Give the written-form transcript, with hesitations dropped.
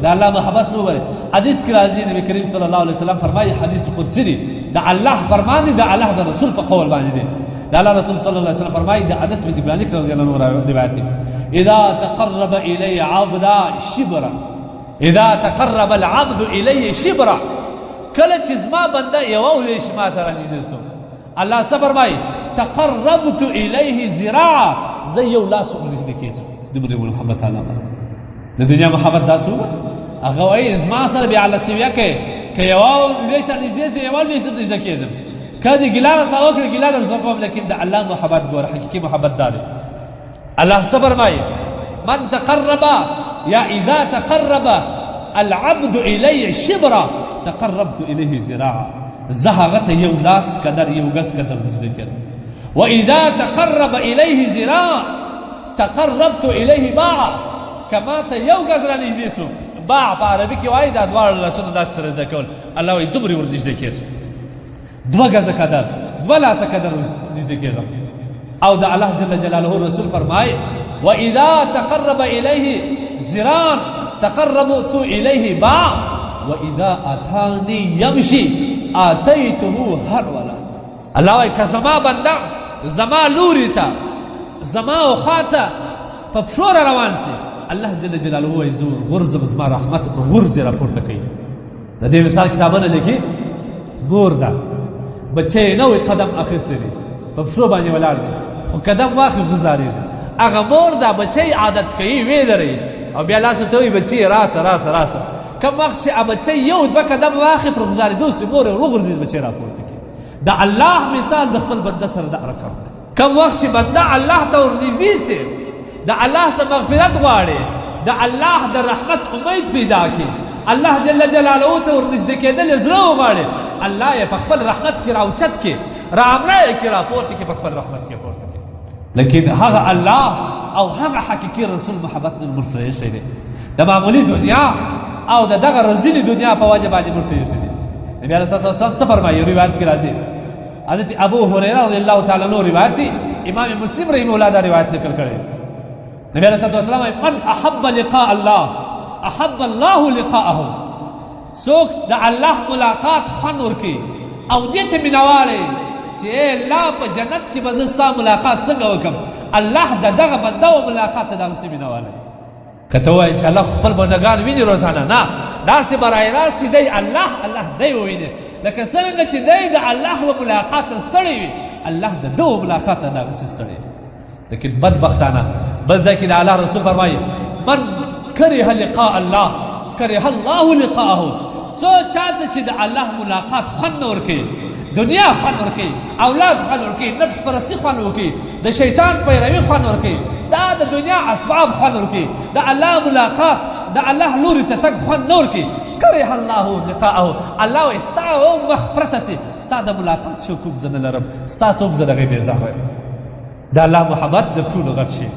دا الله محبت څه وره حدیث کې راځي نبی کریم صلی الله علیه وسلم فرمایي حدیث قدسی دی دا الله فرمان دی دا الله د رسول په قول باندې دی دا الله رسول صلی الله علیه وسلم فرمایي دا انس بن مالک رضی الله عنه روایت دی اذا تقرب الی عبدا شبرا اذا تقرب العبد الی شبرا کله چې زما بنده یو ولې شما ته راځي سو الله صبر وای تقربت الیه ذراعا زي یو لاس ورته کېږي د محمد تعالی د دنیا محبت تاسو هغه وای زما سره بیا الله سیویا کې یو ویش نږدې یو ویش د دې کېږي کدی ګلانه سره وکړي ګلانه سره کوم لیکن د الله محبت ګور حقيقي محبت دار الله صبر وای من تقرب یا اذا تقرب العبد الی شبرا تقربت الیه ذراعا زهغت یو لاس قدر یو غز قدر نږدې کړ واذا تقرب الیه ذراعا تقربت الیه باعا کما ته یو غز را نږدې سو باع په عربي کې وایي دا دواړه لاسونه داسې سره ځکول الله وایي دومره ور نږدې کېږي دوه غزه قدر دوه لاسه قدر نږدې کېږم او د الله جل جلاله رسول فرمایي واذا تقرب الیه ذراعا تقربت الیه باعا واذا اتاني يمشي اتيته هرولا الله وایي که زما بنده زما لوري ته زما او خاطه په پښو روان سي الله جل جلاله وایي زور غرزم زما رحمت غرز راپورته کوي د دې مثال کتابونه لیکي مور ده بچی نوې قدم اخیستی دی په پښو باندې ولاړ دی خو قدم واخلي ګزارېږي هغه مور ده بچی عادت کوي ویې او بیا لاسو ته وایي بچي راسه راسه راسه کم وخت چې بچی یو دوه قدم واخلي پر ګزارېدو سي مور یې وغورځېد بچی راپورته کوي د الله مثال د خپل بنده سره د رقم دی کم وخت چې بنده الله ته ورنږدې سي د الله څخه مغفرت غواړي د الله د رحمت امید پیدا کړي الله جل جلاله ته ورنږدې کېدل زړه وغواړي الله یې په خپل رحمت کې راوچت کړي رامړه یې کړي راپورته کړي په خپل رحمت کې پورته کړي لیکن هغه الله او هغه حقیقي رسول محبت نه مرتضی شي دی د معمولی دنیا او دغه رزيلي دنیا په وجه باندې مرتضی شي دی نبی علیه الصلاه والسلام څه فرمایي روایت کې راځي حضرت ابو هريره رضی الله تعالی عنہ روایت دی امام مسلم رحمه الله دا روایت ذکر کړی نبی علیه الصلاه والسلام من احب لقاء الله احب الله لقاءه څوک د الله ملاقات خوند ورکړي او دې ته مینواله چې الله په جنت کې به زه ستا ملاقات څنګه وکړم الله دغه بنده او ملاقات ته دغسې مینواله که ته وایې چې الله خپل بندګان ویني روزانه نه داسې برای راست چې دی الله دی وویني لکه څرنګه چې دی د الله و ملاقات ته ستړی وي الله د ده و ملاقات ته دغسې ستړی لیکن بدبختانه بل ځای کې د الله رسول فرمایي من کره لقاء الله کره الله لقاءه څو چاته چې د الله ملاقات خوند نه ورکوي دنیا خوند ورکوي اولاد خوند ورکوي نفس پرستي خوند ورکوي د شیطان پیروي خوند ورکوي دا د دنیا اسباب خوند ورکوي د الله ملاقات د الله لوري ته تګ خوند نه ورکوي کره الله لقاءه الله وایي ستا او مغفرته سي ستا د ملاقات شوق کوم زه نه لرم ستا څوک زه دغې بېزاره یم د الله محبت د ټولو غټ شي